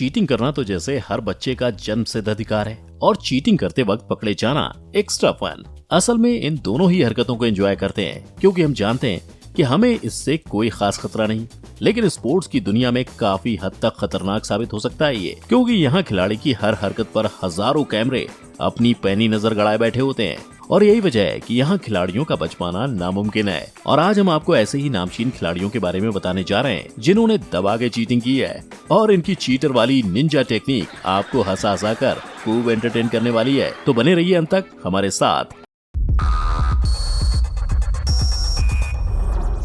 Cheating करना तो जैसे हर बच्चे का जन्मसिद्ध अधिकार है और चीटिंग करते वक्त पकड़े जाना एक्स्ट्रा फन। असल में इन दोनों ही हरकतों को एंजॉय करते हैं क्योंकि हम जानते हैं कि हमें इससे कोई खास खतरा नहीं, लेकिन स्पोर्ट्स की दुनिया में काफी हद तक खतरनाक साबित हो सकता है ये, क्योंकि यहाँ खिलाड़ी की हर हरकत पर हजारों कैमरे अपनी पैनी नजर गड़ाए बैठे होते हैं और यही वजह है कि यहाँ खिलाड़ियों का बच पाना नामुमकिन है। और आज हम आपको ऐसे ही नामचीन खिलाड़ियों के बारे में बताने जा रहे हैं जिन्होंने दबा के चीटिंग की है और इनकी चीटर वाली निंजा टेक्निक आपको हंसा हंसा कर खूब एंटरटेन करने वाली है। तो बने रहिए अंत तक हमारे साथ।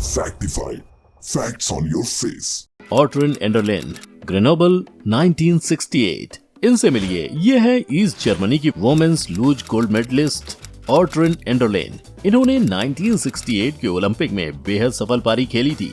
Factify. Facts on your face. Ortrun Enderlein, Grenoble 1968। इनसे मिलिए, ये है ईस्ट जर्मनी की women's luge gold medallist Ortrun Enderlein. इन्होंने 1968 के ओलंपिक में बेहद सफल पारी खेली थी,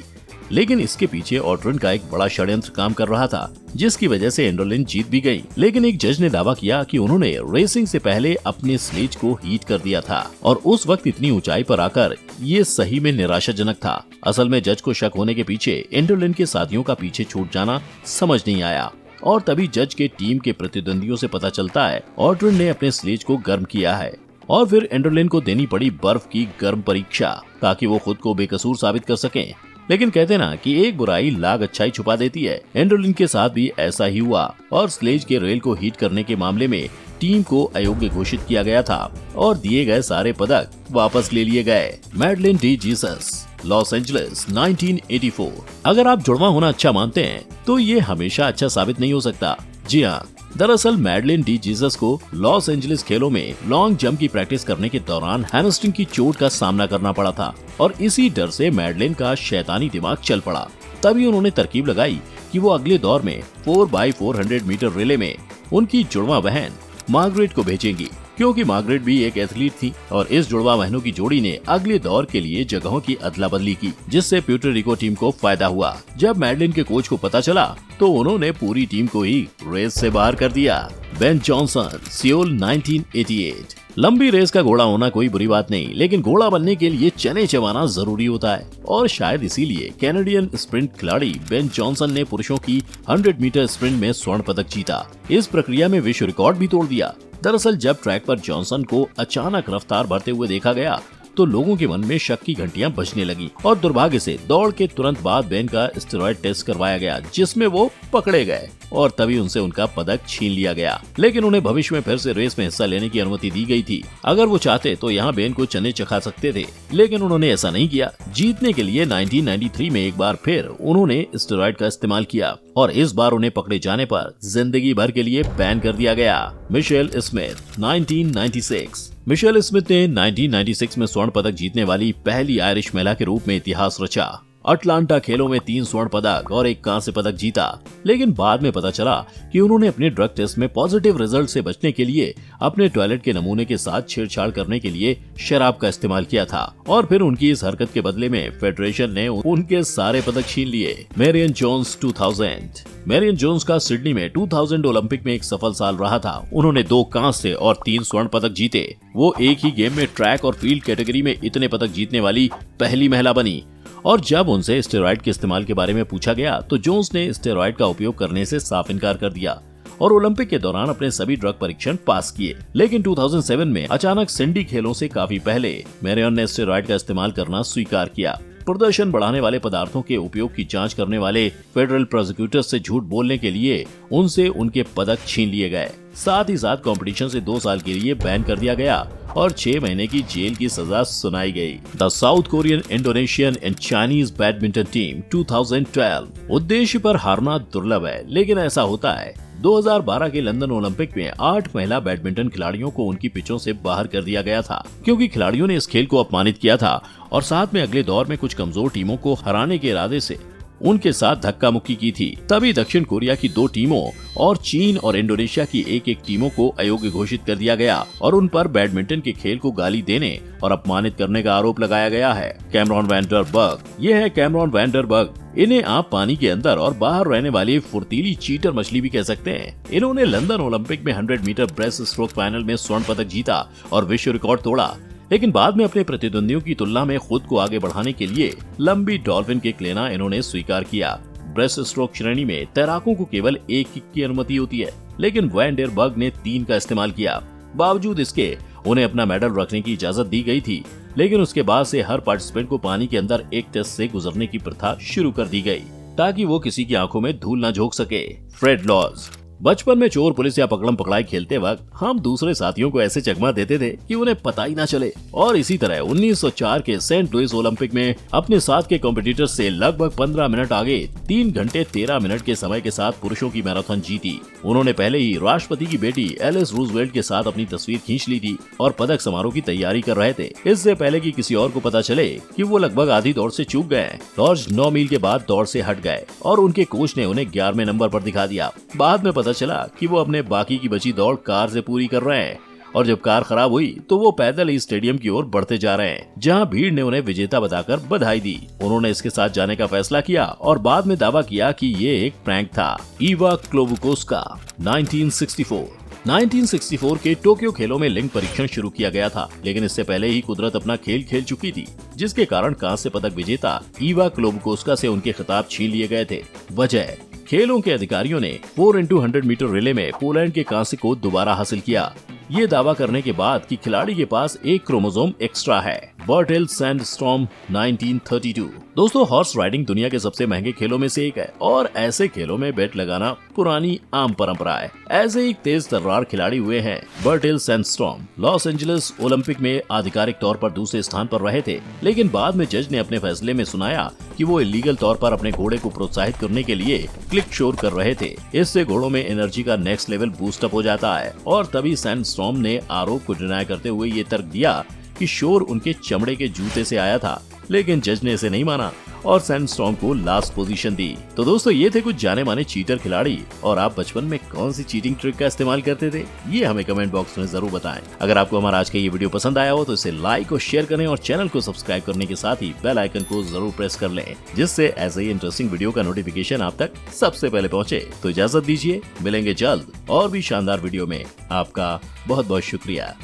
लेकिन इसके पीछे ऑर्ट्रिन का एक बड़ा षड्यंत्र काम कर रहा था जिसकी वजह से एंडरलिन जीत भी गई। लेकिन एक जज ने दावा किया कि उन्होंने रेसिंग से पहले अपने स्लेज को हीट कर दिया था और उस वक्त इतनी ऊंचाई पर आकर ये सही में निराशाजनक था। असल में जज को शक होने के पीछे एंडरलिन के साथियों का पीछे छूट जाना समझ नहीं आया और तभी जज के टीम के प्रतिद्वंदियों से पता चलता है ऑर्ट्रिन ने अपने स्लेज को गर्म किया है और फिर एंडरलिन को देनी पड़ी बर्फ की गर्म परीक्षा ताकि वो खुद को बेकसूर साबित कर सकें। लेकिन कहते ना कि एक बुराई लाख अच्छाई छुपा देती है। एंडरलिन के साथ भी ऐसा ही हुआ और स्लेज के रेल को हीट करने के मामले में टीम को अयोग्य घोषित किया गया था और दिए गए सारे पदक वापस ले लिए गए। Madeline D Jesus, Los Angeles 1984। अगर आप जुड़वा होना अच्छा मानते हैं तो ये हमेशा अच्छा साबित नहीं हो सकता। जी हाँ, दरअसल मैडलिन डी जीसस को लॉस एंजलिस खेलों में लॉन्ग जंप की प्रैक्टिस करने के दौरान हैमस्ट्रिंग की चोट का सामना करना पड़ा था और इसी डर से मैडलिन का शैतानी दिमाग चल पड़ा। तभी उन्होंने तरकीब लगाई कि वो अगले दौर में 4x400 मीटर रिले में उनकी जुड़वा बहन मार्गरेट को भेजेंगी, क्योंकि मार्गरेट भी एक एथलीट थी और इस जुड़वा बहनों की जोड़ी ने अगले दौर के लिए जगहों की अदला बदली की, जिससे प्यूर्टो रिको टीम को फायदा हुआ। जब मैडलिन के कोच को पता चला तो उन्होंने पूरी टीम को ही रेस से बाहर कर दिया। Ben Jonson, Seoul 1988। लंबी रेस का घोड़ा होना कोई बुरी बात नहीं, लेकिन घोड़ा बनने के लिए चने चबाना जरूरी होता है और शायद इसीलिए कैनेडियन स्प्रिंट खिलाड़ी बेन जॉनसन ने पुरुषों की 100 मीटर स्प्रिंट में स्वर्ण पदक जीता। इस प्रक्रिया में विश्व रिकॉर्ड भी तोड़ दिया। दरअसल जब ट्रैक पर जॉनसन को अचानक रफ्तार बढ़ते हुए देखा गया तो लोगों के मन में शक की घंटियां बजने लगी और दुर्भाग्य से दौड़ के तुरंत बाद बेन का स्टेरॉयड टेस्ट करवाया गया जिसमें वो पकड़े गए और तभी उनसे उनका पदक छीन लिया गया। लेकिन उन्हें भविष्य में फिर से रेस में हिस्सा लेने की अनुमति दी गई थी। अगर वो चाहते तो यहाँ बेन को चने चखा सकते थे, लेकिन उन्होंने ऐसा नहीं किया। जीतने के लिए 1993 में एक बार फिर उन्होंने स्टेरॉयड का इस्तेमाल किया और इस बार उन्हें पकड़े जाने पर जिंदगी भर के लिए बैन कर दिया गया। Michel Smith 1996। मिशेल स्मिथ ने 1996 में स्वर्ण पदक जीतने वाली पहली आयरिश महिला के रूप में इतिहास रचा। अटलांटा खेलों में 3 स्वर्ण पदक और 1 कांस्य पदक जीता, लेकिन बाद में पता चला कि उन्होंने अपने ड्रग टेस्ट में पॉजिटिव रिजल्ट से बचने के लिए अपने टॉयलेट के नमूने के साथ छेड़छाड़ करने के लिए शराब का इस्तेमाल किया था और फिर उनकी इस हरकत के बदले में फेडरेशन ने उनके सारे पदक छीन लिए। Marion Jones 2000। मैरियन जोन्स का सिडनी में 2000 ओलंपिक में एक सफल साल रहा था। उन्होंने 2 कांस्य और 3 स्वर्ण पदक जीते। वो एक ही गेम में ट्रैक और फील्ड कैटेगरी में इतने पदक जीतने वाली पहली महिला बनी। और जब उनसे स्टेरॉयड के इस्तेमाल के बारे में पूछा गया तो जोन्स ने स्टेरॉयड का उपयोग करने से साफ इनकार कर दिया और ओलंपिक के दौरान अपने सभी ड्रग परीक्षण पास किए। लेकिन 2007 में अचानक सिडनी खेलों से काफी पहले मैरियन ने स्टेरॉयड का इस्तेमाल करना स्वीकार किया। प्रदर्शन बढ़ाने वाले पदार्थों के उपयोग की जांच करने वाले फेडरल प्रोसिक्यूटर्स से झूठ बोलने के लिए उनसे उनके पदक छीन लिए गए। साथ ही साथ कंपटीशन से 2 साल के लिए बैन कर दिया गया और 6 महीने की जेल की सजा सुनाई गई। The south Korean, Indonesian and Chinese badminton team 2012। उद्देश्य पर हारना दुर्लभ है, लेकिन ऐसा होता है। 2012 के लंदन ओलंपिक में 8 महिला बैडमिंटन खिलाड़ियों को उनकी पिचों से बाहर कर दिया गया था क्योंकि खिलाड़ियों ने इस खेल को अपमानित किया था और साथ में अगले दौर में कुछ कमजोर टीमों को हराने के इरादे से उनके साथ धक्का मुक्की की थी। तभी दक्षिण कोरिया की 2 टीमों और चीन और इंडोनेशिया की एक टीमों को अयोग्य घोषित कर दिया गया और उन पर बैडमिंटन के खेल को गाली देने और अपमानित करने का आरोप लगाया गया है। कैमरॉन वैंडरबर्ग, ये है कैमरॉन वैंडरबर्ग। इन्हें आप पानी के अंदर और बाहर रहने वाली फुर्तीली चीटर मछली भी कह सकते हैं। इन्होंने लंदन ओलंपिक में 100 मीटर ब्रेस्ट स्ट्रोक फाइनल में स्वर्ण पदक जीता और विश्व रिकॉर्ड तोड़ा, लेकिन बाद में अपने प्रतिद्वंदियों की तुलना में खुद को आगे बढ़ाने के लिए लंबी डॉल्फिन किक लेना इन्होंने स्वीकार किया। ब्रेस्ट स्ट्रोक श्रेणी में तैराकों को केवल 1 किक की अनुमति होती है, लेकिन वैन डेर बर्ग ने 3 का इस्तेमाल किया। बावजूद इसके उन्हें अपना मेडल रखने की इजाजत दी गई थी, लेकिन उसके बाद से हर पार्टिसिपेंट को पानी के अंदर एक टेस्ट से गुजरने की प्रथा शुरू कर दी गई ताकि वो किसी की आंखों में धूल न झोंक सके। Fred Lodge. बचपन में चोर पुलिस या पकड़म पकड़ाई खेलते वक्त हम दूसरे साथियों को ऐसे चकमा देते थे कि उन्हें पता ही ना चले, और इसी तरह 1904 के सेंट लुइस ओलंपिक में अपने साथ के कॉम्पिटिटर से लगभग 15 मिनट आगे 3 घंटे 13 मिनट के समय के साथ पुरुषों की मैराथन जीती। उन्होंने पहले ही राष्ट्रपति की बेटी एलिस रूजवेल्ट के साथ अपनी तस्वीर खींच ली थी और पदक समारोह की तैयारी कर रहे थे, इससे पहले कि किसी और को पता चले कि वो लगभग आधी दौड़ से चूक गए। लॉज 9 मील के बाद दौड़ से हट गए और उनके कोच ने उन्हें 11वें नंबर पर दिखा दिया। बाद में पता चला कि वो अपने बाकी की बची दौड़ कार से पूरी कर रहे हैं, और जब कार खराब हुई तो वो पैदल ही स्टेडियम की ओर बढ़ते जा रहे हैं, जहां भीड़ ने उन्हें विजेता बताकर बधाई दी। उन्होंने इसके साथ जाने का फैसला किया और बाद में दावा किया कि ये एक प्रैंक था। इवा क्लोबुकोस्का। 1964 के टोक्यो खेलों में लिंग परीक्षण शुरू किया गया था, लेकिन इससे पहले ही कुदरत अपना खेल खेल चुकी थी, जिसके कारण कांस्य पदक विजेता इवा क्लोबुकोस्का से उनके खिताब छीन लिए गए थे। वजह, खेलों के अधिकारियों ने 4x100 मीटर रिले में पोलैंड के कांस्य को दोबारा हासिल किया, ये दावा करने के बाद कि खिलाड़ी के पास एक क्रोमोसोम एक्स्ट्रा है। बर्टेल सैंडस्टॉर्म 1932। दोस्तों, हॉर्स राइडिंग दुनिया के सबसे महंगे खेलों में से एक है और ऐसे खेलों में बेट लगाना पुरानी आम परंपरा है। ऐसे एक तेज तर्रार खिलाड़ी हुए हैं बर्टेल सैंडस्टॉर्म। लॉस एंजलिस ओलंपिक में आधिकारिक तौर पर दूसरे स्थान पर रहे थे, लेकिन बाद में जज ने अपने फैसले में सुनाया कि वो इलीगल तौर पर अपने घोड़े को प्रोत्साहित करने के लिए क्लिक शोर कर रहे थे। इससे घोड़ों में एनर्जी का नेक्स्ट लेवल बूस्ट अप हो जाता है, और तभी सैंडस्टॉर्म ने आरोप को डिनाई करते हुए ये तर्क दिया कि शोर उनके चमड़े के जूते से आया था, लेकिन जज ने इसे नहीं माना और सैंडस्टॉर्म को लास्ट पोजीशन दी। तो दोस्तों, ये थे कुछ जाने माने चीटर खिलाड़ी, और आप बचपन में कौन सी चीटिंग ट्रिक का इस्तेमाल करते थे, ये हमें कमेंट बॉक्स में जरूर बताएं। अगर आपको हमारा आज का ये वीडियो पसंद आया हो तो इसे लाइक और शेयर करें, और चैनल को सब्सक्राइब करने के साथ ही बेल आइकन को जरूर प्रेस कर लें, जिससे ऐसे ही इंटरेस्टिंग वीडियो का नोटिफिकेशन आप तक सबसे पहले पहुँचे। तो इजाजत दीजिए, मिलेंगे जल्द और भी शानदार वीडियो में। आपका बहुत बहुत शुक्रिया।